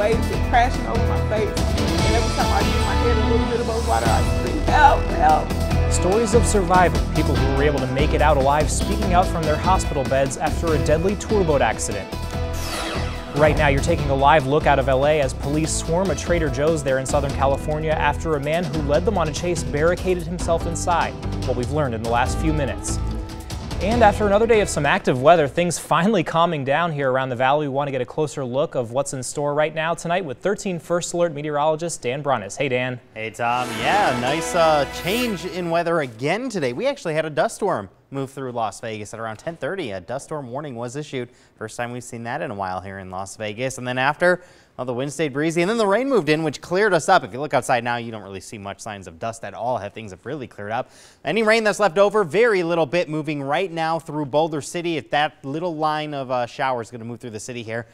waves were crashing over my face. And every time I get my head a little bit above water, I scream, help, help. Stories of survivors, people who were able to make it out alive, speaking out from their hospital beds after a deadly tour boat accident. Right now, you're taking a live look out of LA as police swarm a Trader Joe's there in Southern California after a man who led them on a chase barricaded himself inside. What we've learned in the last few minutes. And after another day of some active weather, things finally calming down here around the valley. We want to get a closer look of what's in store right now tonight with 13 First Alert meteorologist Dan Brunis. Hey, Dan. Hey, Tom. Yeah, nice change in weather again today. We actually had a dust storm move through Las Vegas at around 10:30. A dust storm warning was issued. First time we've seen that in a while here in Las Vegas. And then after, well, the wind stayed breezy and then the rain moved in, which cleared us up. If you look outside now, you don't really see much signs of dust at all. Things have really cleared up. Any rain that's left over, very little bit moving right now through Boulder City. If that little line of showers is going to move through the city here,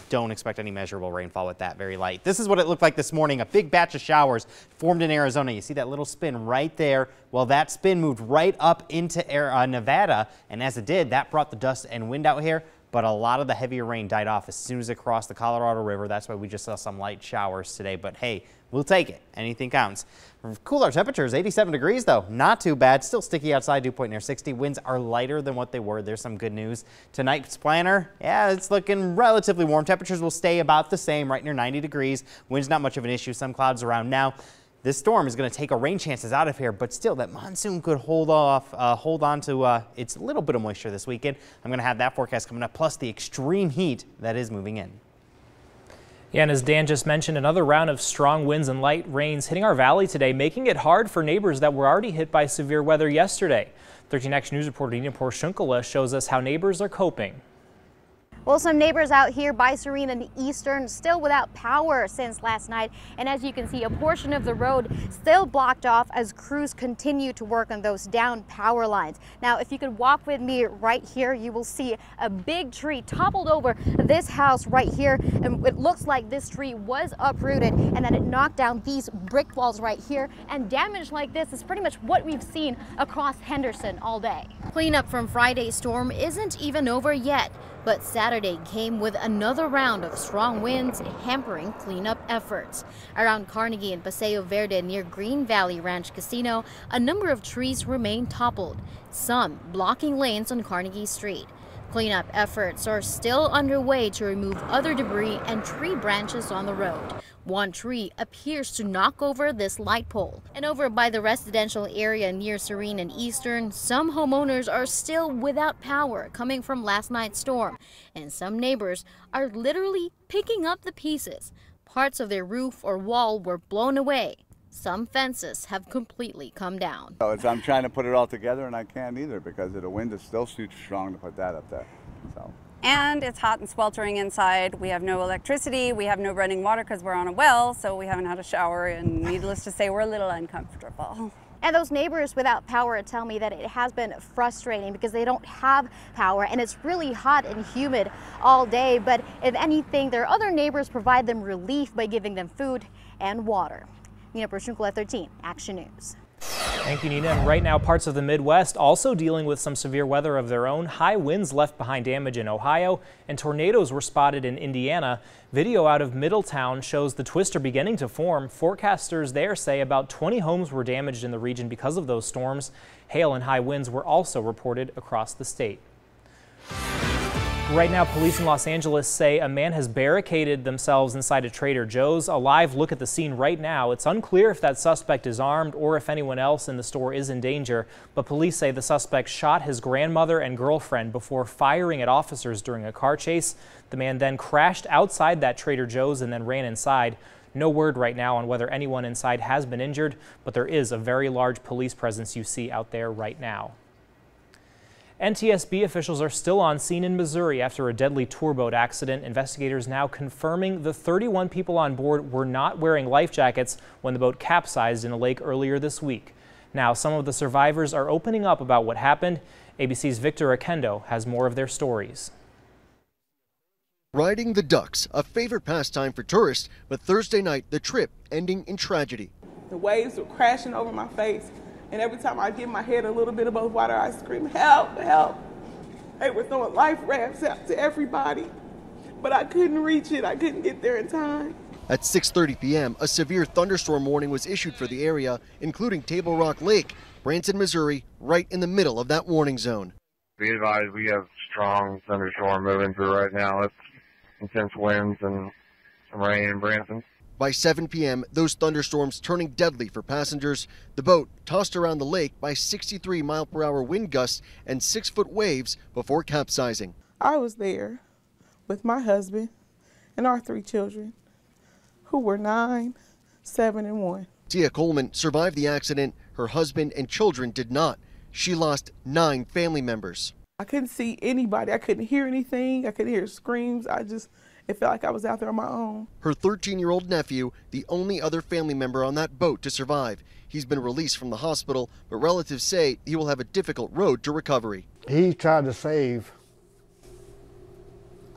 don't expect any measurable rainfall with that, very light. This is what it looked like this morning. A big batch of showers formed in Arizona. You see that little spin right there? Well, that spin moved right up into Nevada, and as it did, that brought the dust and wind out here. But a lot of the heavier rain died off as soon as it crossed the Colorado River. That's why we just saw some light showers today. But hey, we'll take it. Anything counts. Cooler temperatures, 87 degrees though. Not too bad. Still sticky outside, dew point near 60. Winds are lighter than what they were. There's some good news. Tonight's planner, yeah, it's looking relatively warm. Temperatures will stay about the same, right near 90 degrees. Wind's not much of an issue. Some clouds around now. This storm is going to take our rain chances out of here, but still that monsoon could hold on to its little bit of moisture this weekend. I'm going to have that forecast coming up, plus the extreme heat that is moving in. Yeah, and as Dan just mentioned, another round of strong winds and light rains hitting our valley today, making it hard for neighbors that were already hit by severe weather yesterday. 13 Action News reporter Nina Porshunkala shows us how neighbors are coping. Well, some neighbors out here by Serene and Eastern still without power since last night. And as you can see, a portion of the road still blocked off as crews continue to work on those down power lines. Now, if you could walk with me right here, you will see a big tree toppled over this house right here. And it looks like this tree was uprooted and then it knocked down these brick walls right here. And damage like this is pretty much what we've seen across Henderson all day. Cleanup from Friday's storm isn't even over yet. But Saturday came with another round of strong winds hampering cleanup efforts. Around Carnegie and Paseo Verde near Green Valley Ranch Casino, a number of trees remain toppled, some blocking lanes on Carnegie Street. Cleanup efforts are still underway to remove other debris and tree branches on the road. One tree appears to knock over this light pole. And over by the residential area near Serene and Eastern, some homeowners are still without power coming from last night's storm. And some neighbors are literally picking up the pieces. Parts of their roof or wall were blown away. Some fences have completely come down. I'm trying to put it all together and I can't either because the wind is still too strong to put that up there. And it's hot and sweltering inside. We have no electricity, we have no running water because we're on a well, so we haven't had a shower, and needless to say, we're a little uncomfortable. And those neighbors without power tell me that it has been frustrating because they don't have power and it's really hot and humid all day. But if anything, their other neighbors provide them relief by giving them food and water. Nina Porshunkala, 13 Action News. Thank you, Nina. And right now, parts of the Midwest also dealing with some severe weather of their own. High winds left behind damage in Ohio, and tornadoes were spotted in Indiana. Video out of Middletown shows the twister beginning to form. Forecasters there say about 20 homes were damaged in the region because of those storms. Hail and high winds were also reported across the state. Right now, police in Los Angeles say a man has barricaded themselves inside a Trader Joe's. A live look at the scene right now. It's unclear if that suspect is armed or if anyone else in the store is in danger, but police say the suspect shot his grandmother and girlfriend before firing at officers during a car chase. The man then crashed outside that Trader Joe's and then ran inside. No word right now on whether anyone inside has been injured, but there is a very large police presence you see out there right now. NTSB officials are still on scene in Missouri after a deadly tour boat accident. Investigators now confirming the 31 people on board were not wearing life jackets when the boat capsized in a lake earlier this week. Now, some of the survivors are opening up about what happened. ABC's Victor Akendo has more of their stories. Riding the ducks, a favorite pastime for tourists, but Thursday night, the trip ending in tragedy. The waves were crashing over my face. And every time I get my head a little bit above water, I scream, help, help. They were throwing life rafts out to everybody. but I couldn't reach it. I couldn't get there in time. At 6:30 p.m., a severe thunderstorm warning was issued for the area, including Table Rock Lake, Branson, Missouri, right in the middle of that warning zone. Be advised, we have strong thunderstorm moving through right now. It's intense winds and some rain in Branson. By 7 p.m., those thunderstorms turning deadly for passengers. The boat tossed around the lake by 63-mile-per-hour wind gusts and 6-foot waves before capsizing. I was there with my husband and our 3 children, who were 9, 7, and 1. Tia Coleman survived the accident. Her husband and children did not. She lost 9 family members. I couldn't see anybody. I couldn't hear anything. I couldn't hear screams. It felt like I was out there on my own. Her 13-year-old nephew, the only other family member on that boat to survive. He's been released from the hospital, but relatives say he will have a difficult road to recovery. He tried to save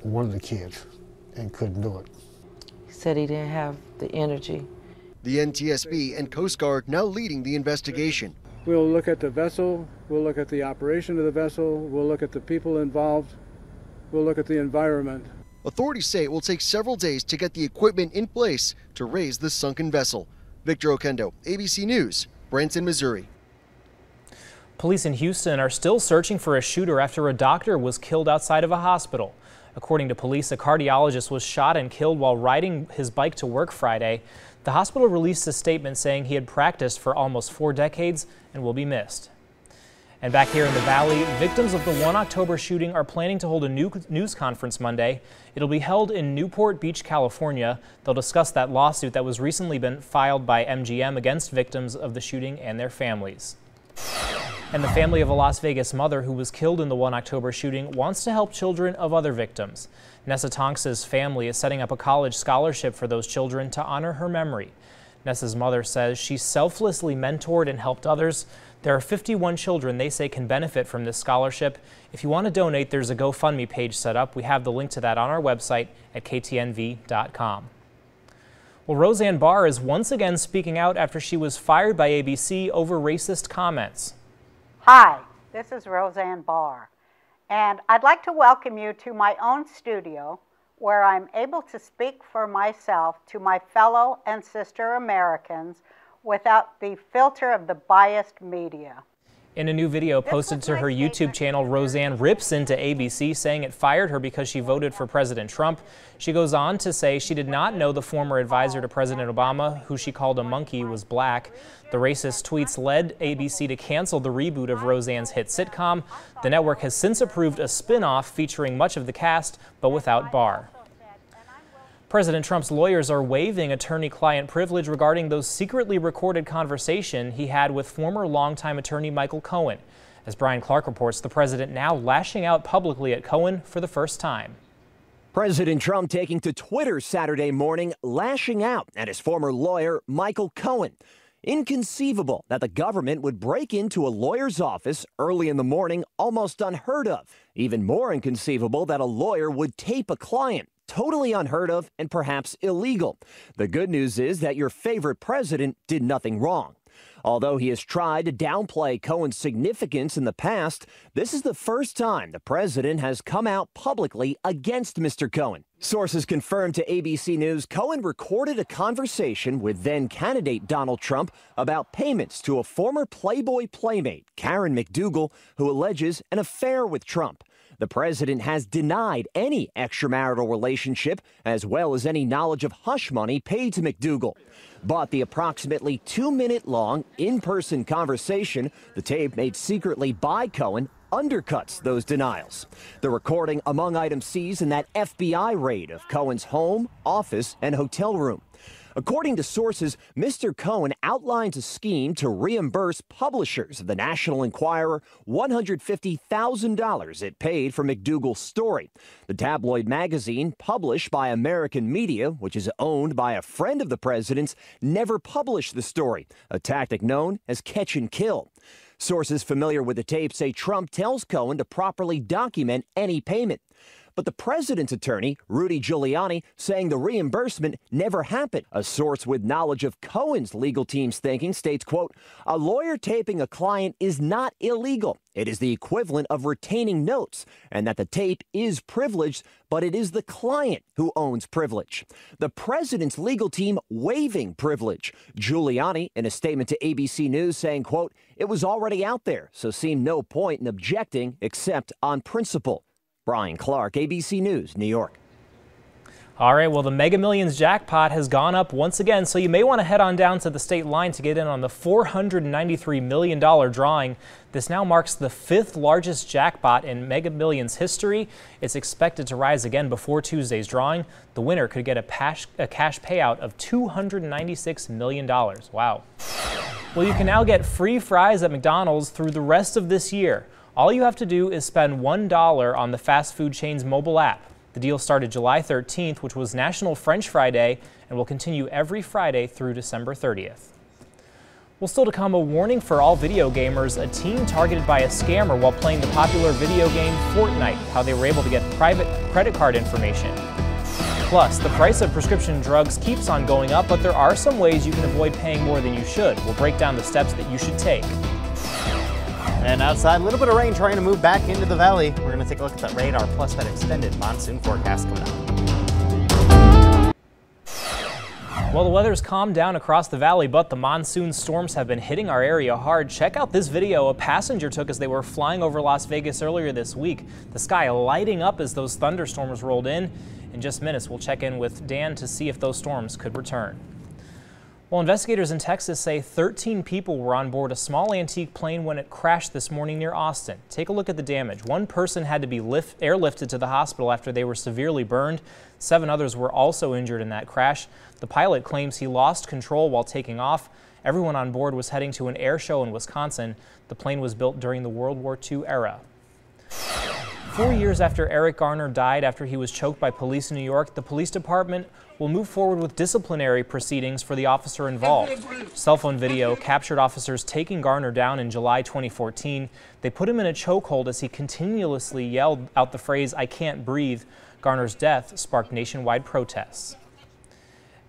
one of the kids and couldn't do it. He said he didn't have the energy. The NTSB and Coast Guard now leading the investigation. We'll look at the vessel, we'll look at the operation of the vessel, we'll look at the people involved, we'll look at the environment. Authorities say it will take several days to get the equipment in place to raise the sunken vessel. Victor Oquendo, ABC News, Branson, Missouri. Police in Houston are still searching for a shooter after a doctor was killed outside of a hospital. According to police, a cardiologist was shot and killed while riding his bike to work Friday. The hospital released a statement saying he had practiced for almost 4 decades and will be missed. And back here in the Valley, victims of the 1 October shooting are planning to hold a news conference Monday. It'll be held in Newport Beach, California. They'll discuss that lawsuit that was recently been filed by MGM against victims of the shooting and their families. And the family of a Las Vegas mother who was killed in the 1 October shooting wants to help children of other victims. Nessa Tonks's family is setting up a college scholarship for those children to honor her memory. Nessa's mother says she selflessly mentored and helped others. There are 51 children they say can benefit from this scholarship. If you want to donate, there's a GoFundMe page set up. We have the link to that on our website at ktnv.com. Well, Roseanne Barr is once again speaking out after she was fired by ABC over racist comments. Hi, this is Roseanne Barr, and I'd like to welcome you to my own studio where I'm able to speak for myself to my fellow and sister Americans without the filter of the biased media. In a new video posted to her YouTube channel, Roseanne rips into ABC, saying it fired her because she voted for President Trump. She goes on to say she did not know the former advisor to President Obama, who she called a monkey, was black. The racist tweets led ABC to cancel the reboot of Roseanne's hit sitcom. The network has since approved a spin-off featuring much of the cast, but without Barr. President Trump's lawyers are waiving attorney-client privilege regarding those secretly recorded conversation he had with former longtime attorney Michael Cohen. As Brian Clark reports, the president now lashing out publicly at Cohen for the first time. President Trump taking to Twitter Saturday morning, lashing out at his former lawyer Michael Cohen. Inconceivable that the government would break into a lawyer's office early in the morning, almost unheard of. Even more inconceivable that a lawyer would tape a client. Totally unheard of and perhaps illegal. The good news is that your favorite president did nothing wrong. Although he has tried to downplay Cohen's significance in the past, this is the first time the president has come out publicly against Mr. Cohen. Sources confirmed to ABC News Cohen recorded a conversation with then-candidate Donald Trump about payments to a former Playboy playmate, Karen McDougal, who alleges an affair with Trump. The president has denied any extramarital relationship, as well as any knowledge of hush money paid to McDougal. But the approximately 2-minute-long in-person conversation, the tape made secretly by Cohen, undercuts those denials. The recording among items seized in that FBI raid of Cohen's home, office, and hotel room. According to sources, Mr. Cohen outlines a scheme to reimburse publishers of the National Enquirer $150,000 it paid for McDougal's story. The tabloid magazine, published by American Media, which is owned by a friend of the president's, never published the story, a tactic known as catch and kill. Sources familiar with the tape say Trump tells Cohen to properly document any payment. but the president's attorney, Rudy Giuliani, saying the reimbursement never happened. A source with knowledge of Cohen's legal team's thinking states, quote, "A lawyer taping a client is not illegal. It is the equivalent of retaining notes, and that the tape is privileged, but it is the client who owns privilege. The president's legal team waiving privilege." Giuliani, in a statement to ABC News, saying, quote, "It was already out there, so seemed no point in objecting except on principle." Brian Clark, ABC News, New York. All right, well, the Mega Millions jackpot has gone up once again, so you may want to head on down to the state line to get in on the $493 million drawing. This now marks the 5th largest jackpot in Mega Millions history. It's expected to rise again before Tuesday's drawing. The winner could get a cash payout of $296 million. Wow. Well, you can now get free fries at McDonald's through the rest of this year. All you have to do is spend $1 on the fast food chain's mobile app. The deal started July 13th, which was National French Fry Day, and will continue every Friday through December 30th. Well, still to come, a warning for all video gamers. A teen targeted by a scammer while playing the popular video game Fortnite, how they were able to get private credit card information. Plus, the price of prescription drugs keeps on going up, but there are some ways you can avoid paying more than you should. We'll break down the steps that you should take. And outside, a little bit of rain trying to move back into the valley. We're going to take a look at that radar plus that extended monsoon forecast coming up. Well, the weather's calmed down across the valley, but the monsoon storms have been hitting our area hard. Check out this video a passenger took as they were flying over Las Vegas earlier this week. The sky lighting up as those thunderstorms rolled in. In just minutes, we'll check in with Dan to see if those storms could return. Well, investigators in Texas say 13 people were on board a small antique plane when it crashed this morning near Austin. Take a look at the damage. One person had to be airlifted to the hospital after they were severely burned. 7 others were also injured in that crash. The pilot claims he lost control while taking off. Everyone on board was heading to an air show in Wisconsin. The plane was built during the World War II era. 4 years after Eric Garner died after he was choked by police in New York, the police department will move forward with disciplinary proceedings for the officer involved. Cell phone video captured officers taking Garner down in July 2014. They put him in a chokehold as he continuously yelled out the phrase, "I can't breathe." Garner's death sparked nationwide protests.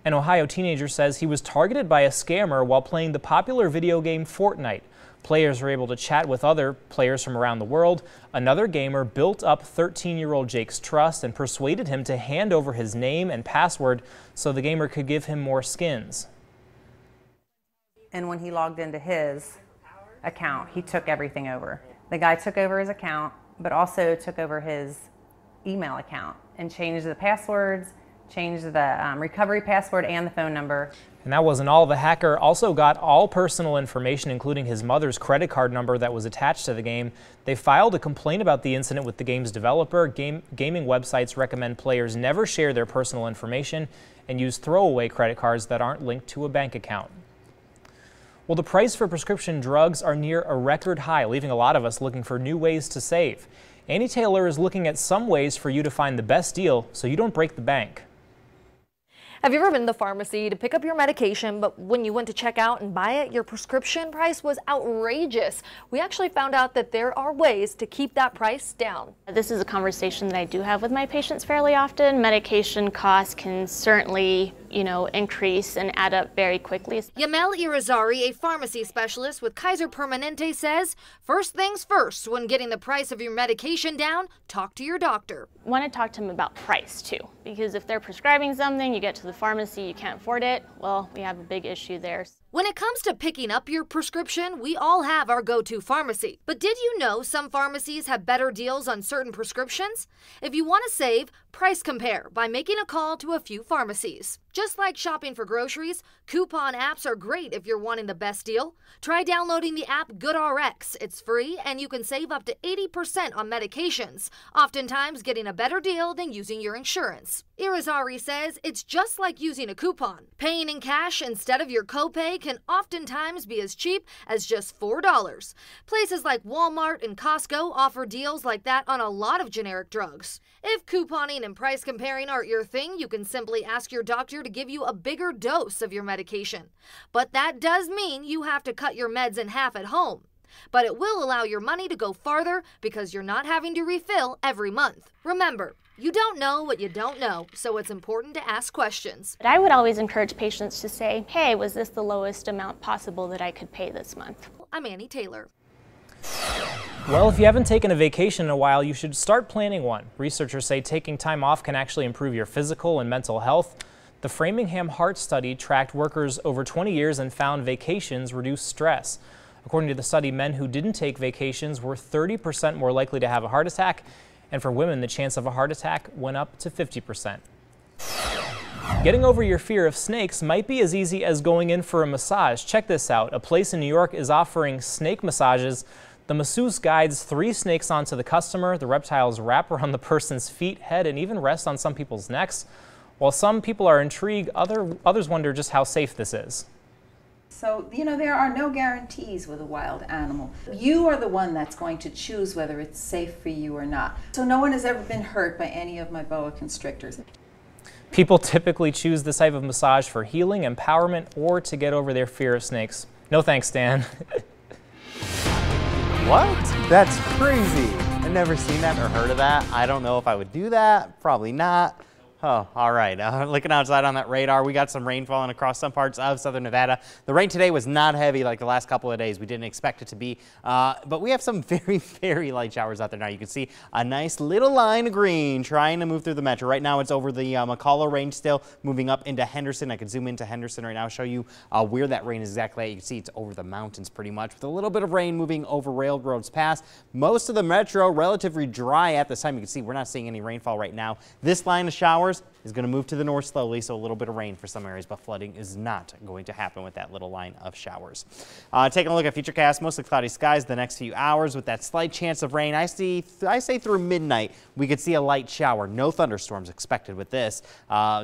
An Ohio teenager says he was targeted by a scammer while playing the popular video game Fortnite. Players were able to chat with other players from around the world. Another gamer built up 13-year-old Jake's trust and persuaded him to hand over his name and password so the gamer could give him more skins. And when he logged into his account, he took everything over. The guy took over his account, but also took over his email account and changed the passwords, changed the recovery password and the phone number. And that wasn't all. The hacker also got all personal information, including his mother's credit card number that was attached to the game. They filed a complaint about the incident with the game's developer. Gaming websites recommend players never share their personal information and use throwaway credit cards that aren't linked to a bank account. Well, the price for prescription drugs are near a record high, leaving a lot of us looking for new ways to save. Annie Taylor is looking at some ways for you to find the best deal so you don't break the bank. Have you ever been to the pharmacy to pick up your medication, but when you went to check out and buy it, your prescription price was outrageous? We actually found out that there are ways to keep that price down. This is a conversation that I do have with my patients fairly often. Medication costs can certainly, increase and add up very quickly. Yamel Irizarry, a pharmacy specialist with Kaiser Permanente, says, first things first, when getting the price of your medication down, talk to your doctor. I want to talk to them about price too, because if they're prescribing something, you get to the pharmacy, you can't afford it, well, we have a big issue there. When it comes to picking up your prescription, we all have our go-to pharmacy. But did you know some pharmacies have better deals on certain prescriptions? If you want to save, price compare by making a call to a few pharmacies. Just like shopping for groceries, coupon apps are great if you're wanting the best deal. Try downloading the app GoodRx. It's free and you can save up to 80% on medications, oftentimes getting a better deal than using your insurance. Irizarry says it's just like using a coupon. Paying in cash instead of your copay can oftentimes be as cheap as just $4. Places like Walmart and Costco offer deals like that on a lot of generic drugs. If couponing and price comparing aren't your thing, you can simply ask your doctor to give you a bigger dose of your medication. But that does mean you have to cut your meds in half at home. But it will allow your money to go farther because you're not having to refill every month. Remember, You don't know what you don't know, so it's important to ask questions. But I would always encourage patients to say, hey, was this the lowest amount possible that I could pay this month? I'm Annie Taylor. Well, if you haven't taken a vacation in a while, you should start planning one. Researchers say taking time off can actually improve your physical and mental health. The Framingham Heart Study tracked workers over 20 years and found vacations reduce stress. According to the study, men who didn't take vacations were 30% more likely to have a heart attack, and for women, the chance of a heart attack went up to 50%. Getting over your fear of snakes might be as easy as going in for a massage. Check this out. A place in New York is offering snake massages. The masseuse guides 3 snakes onto the customer. The reptiles wrap around the person's feet, head, and even rest on some people's necks. While some people are intrigued, others wonder just how safe this is. So, there are no guarantees with a wild animal. You are the one that's going to choose whether it's safe for you or not. So no one has ever been hurt by any of my boa constrictors. People typically choose this type of massage for healing, empowerment, or to get over their fear of snakes. No thanks, Dan. What? That's crazy. I've never seen that or heard of that. I don't know if I would do that. Probably not. Oh, all right. Looking outside on that radar, we got some rain falling across some parts of southern Nevada. The rain today was not heavy like the last couple of days. We didn't expect it to be, but we have some very, very light showers out there now. You can see a nice little line of green trying to move through the metro. Right now, it's over the McCullough range still, moving up into Henderson. I can zoom into Henderson right now, show you where that rain is exactly at. You can see it's over the mountains pretty much, with a little bit of rain moving over railroads past. Most of the metro relatively dry at this time. You can see we're not seeing any rainfall right now. This line of showers is going to move to the north slowly, so a little bit of rain for some areas, but flooding is not going to happen with that little line of showers. Taking a look at Futurecast, mostly cloudy skies the next few hours with that slight chance of rain. I say through midnight we could see a light shower. No thunderstorms expected with this.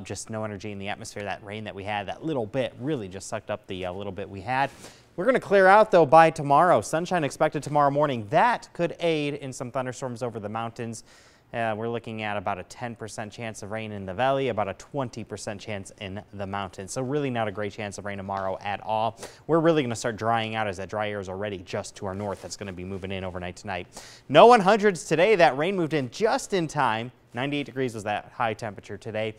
Just no energy in the atmosphere. That rain that we had, that little bit, really just sucked up the little bit we had. We're going to clear out, though, by tomorrow. Sunshine expected tomorrow morning. That could aid in some thunderstorms over the mountains. We're looking at about a 10% chance of rain in the valley, about a 20% chance in the mountains. So really not a great chance of rain tomorrow at all. We're really going to start drying out as that dry air is already just to our north. That's going to be moving in overnight tonight. No 100s today. That rain moved in just in time. 98 degrees was that high temperature today.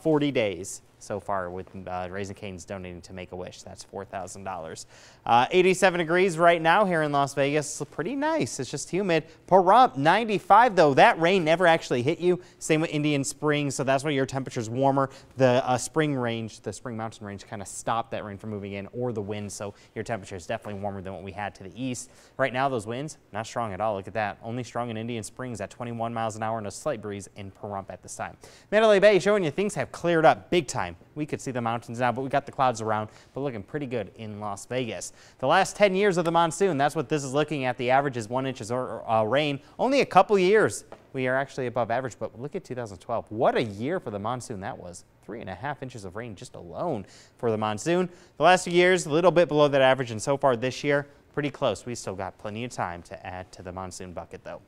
40 days so far with Raising Cane's donating to Make-A-Wish. That's $4,000. 87 degrees right now here in Las Vegas. Pretty nice. It's just humid. Pahrump, 95 though. That rain never actually hit you. Same with Indian Springs, so that's why your temperature's warmer. The Spring Mountain range kind of stopped that rain from moving in, or the wind, so your temperature is definitely warmer than what we had to the east. Right now, those winds, not strong at all. Look at that. Only strong in Indian Springs at 21 miles an hour and a slight breeze in Pahrump at this time. Mandalay Bay showing you things have cleared up big time. We could see the mountains now, but we got the clouds around, but looking pretty good in Las Vegas. The last 10 years of the monsoon, that's what this is looking at. The average is 1 inch of rain. Only a couple years we are actually above average, but look at 2012. What a year for the monsoon that was. 3.5 inches of rain just alone for the monsoon. The last few years, a little bit below that average, and so far this year, pretty close. We still got plenty of time to add to the monsoon bucket, though.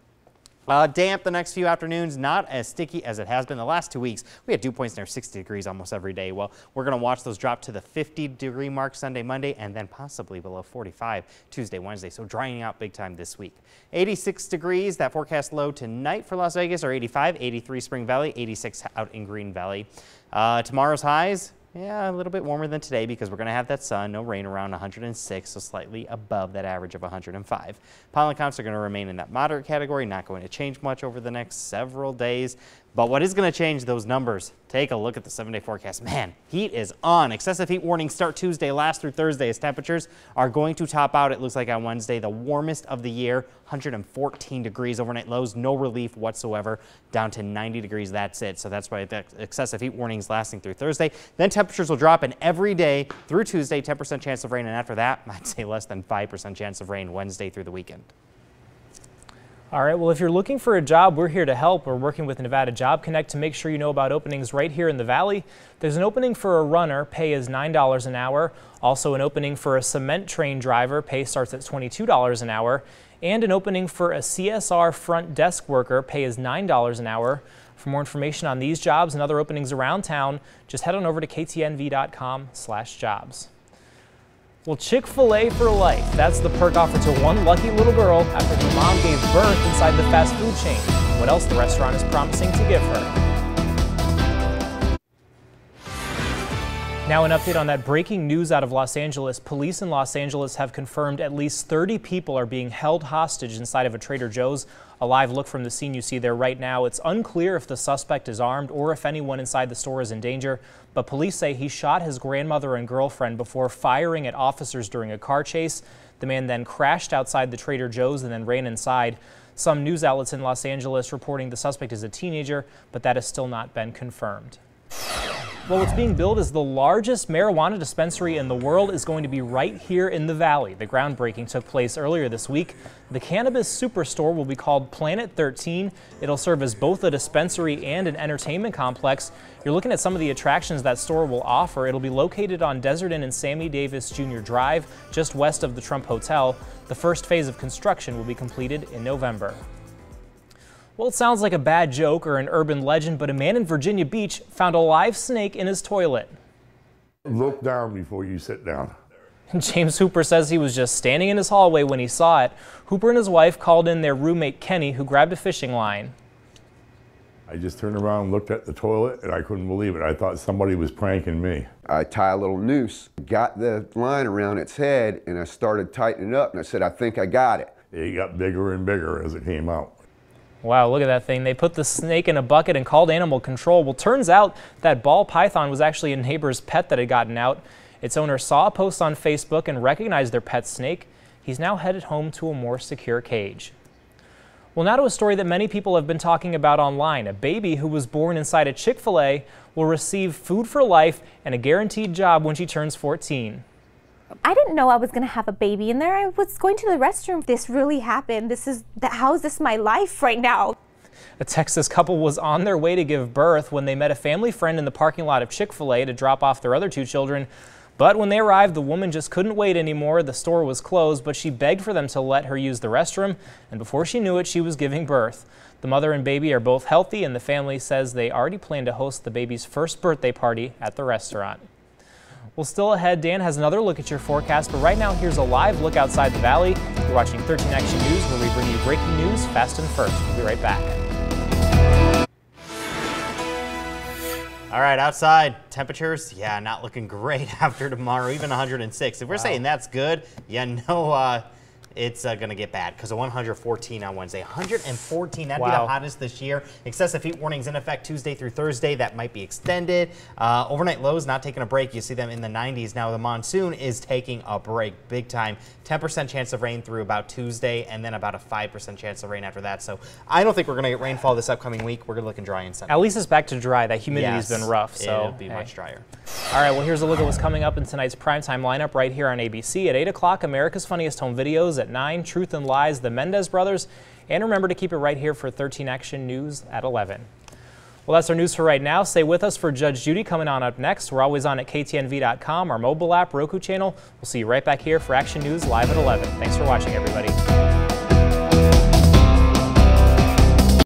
Damp the next few afternoons, not as sticky as it has been the last 2 weeks. We had dew points near 60 degrees almost every day. Well, we're going to watch those drop to the 50-degree mark Sunday, Monday, and then possibly below 45 Tuesday, Wednesday. So drying out big time this week. 86 degrees, that forecast low tonight for Las Vegas, or 85, 83 Spring Valley, 86 out in Green Valley. Tomorrow's highs, yeah, a little bit warmer than today because we're going to have that sun. No rain around 106, so slightly above that average of 105. Pollen counts are going to remain in that moderate category, not going to change much over the next several days. But what is going to change those numbers? Take a look at the 7-day forecast. Man, heat is on. Excessive heat warnings start Tuesday, last through Thursday, as temperatures are going to top out, it looks like, on Wednesday, the warmest of the year, 114 degrees overnight lows, no relief whatsoever, down to 90 degrees, that's it. So that's why the excessive heat warnings lasting through Thursday. Then temperatures will drop, and every day through Tuesday, 10% chance of rain, and after that, I'd say less than 5% chance of rain Wednesday through the weekend. All right, well, if you're looking for a job, we're here to help. We're working with Nevada Job Connect to make sure you know about openings right here in the Valley. There's an opening for a runner, pay is $9 an hour. Also an opening for a cement train driver, pay starts at $22 an hour. And an opening for a CSR front desk worker, pay is $9 an hour. For more information on these jobs and other openings around town, just head on over to ktnv.com/jobs. Well, Chick-fil-A for life. That's the perk offered to one lucky little girl after her mom gave birth inside the fast food chain. what else the restaurant is promising to give her. Now an update on that breaking news out of Los Angeles. Police in Los Angeles have confirmed at least 30 people are being held hostage inside of a Trader Joe's. A live look from the scene you see there right now. It's unclear if the suspect is armed or if anyone inside the store is in danger, but police say he shot his grandmother and girlfriend before firing at officers during a car chase. The man then crashed outside the Trader Joe's and then ran inside. Some news outlets in Los Angeles reporting the suspect is a teenager, but that has still not been confirmed. Well, what's being built is the largest marijuana dispensary in the world is going to be right here in the Valley. The groundbreaking took place earlier this week. The cannabis superstore will be called Planet 13. It'll serve as both a dispensary and an entertainment complex. You're looking at some of the attractions that store will offer. It'll be located on Desert Inn and Sammy Davis Jr. Drive, just west of the Trump Hotel. The first phase of construction will be completed in November. Well, it sounds like a bad joke or an urban legend, but a man in Virginia Beach found a live snake in his toilet. Look down before you sit down. James Hooper says he was just standing in his hallway when he saw it. Hooper and his wife called in their roommate Kenny, who grabbed a fishing line. I just turned around and looked at the toilet, and I couldn't believe it. I thought somebody was pranking me. I tie a little noose, got the line around its head, and I started tightening it up, and I said, I think I got it. It got bigger and bigger as it came out. Wow, look at that thing. They put the snake in a bucket and called animal control. Well, turns out that ball python was actually a neighbor's pet that had gotten out. Its owner saw a post on Facebook and recognized their pet snake. He's now headed home to a more secure cage. Well, now to a story that many people have been talking about online. A baby who was born inside a Chick-fil-A will receive food for life and a guaranteed job when she turns 14. I didn't know I was going to have a baby in there. I was going to the restroom. This really happened. How is this my life right now? A Texas couple was on their way to give birth when they met a family friend in the parking lot of Chick-fil-A to drop off their other two children. But when they arrived, the woman just couldn't wait anymore. The store was closed, but she begged for them to let her use the restroom. And before she knew it, she was giving birth. The mother and baby are both healthy, and the family says they already plan to host the baby's first birthday party at the restaurant. Well, still ahead, Dan has another look at your forecast, but right now here's a live look outside the valley. You're watching 13 Action News, where we bring you breaking news fast and first. We'll be right back. All right, outside temperatures, yeah, not looking great after tomorrow, even 106. If we're saying that's good, yeah, no, it's going to get bad because of 114 on Wednesday. 114, that'd be the hottest this year. Excessive heat warnings in effect Tuesday through Thursday. That might be extended. Overnight lows not taking a break. You see them in the 90s. Now the monsoon is taking a break big time. 10% chance of rain through about Tuesday, and then about a 5% chance of rain after that. So I don't think we're going to get rainfall this upcoming week. We're looking dry and sunny. At least it's back to dry. That humidity's been rough. So it'll be much drier. All right, well, here's a look at what's coming up in tonight's primetime lineup right here on ABC. At 8 o'clock, America's Funniest Home Videos. At 9, Truth and Lies, The Mendez Brothers. And remember to keep it right here for 13 Action News at 11. Well, that's our news for right now. Stay with us for Judge Judy coming on up next. We're always on at ktnv.com, our mobile app, Roku channel. We'll see you right back here for Action News live at 11. Thanks for watching, everybody.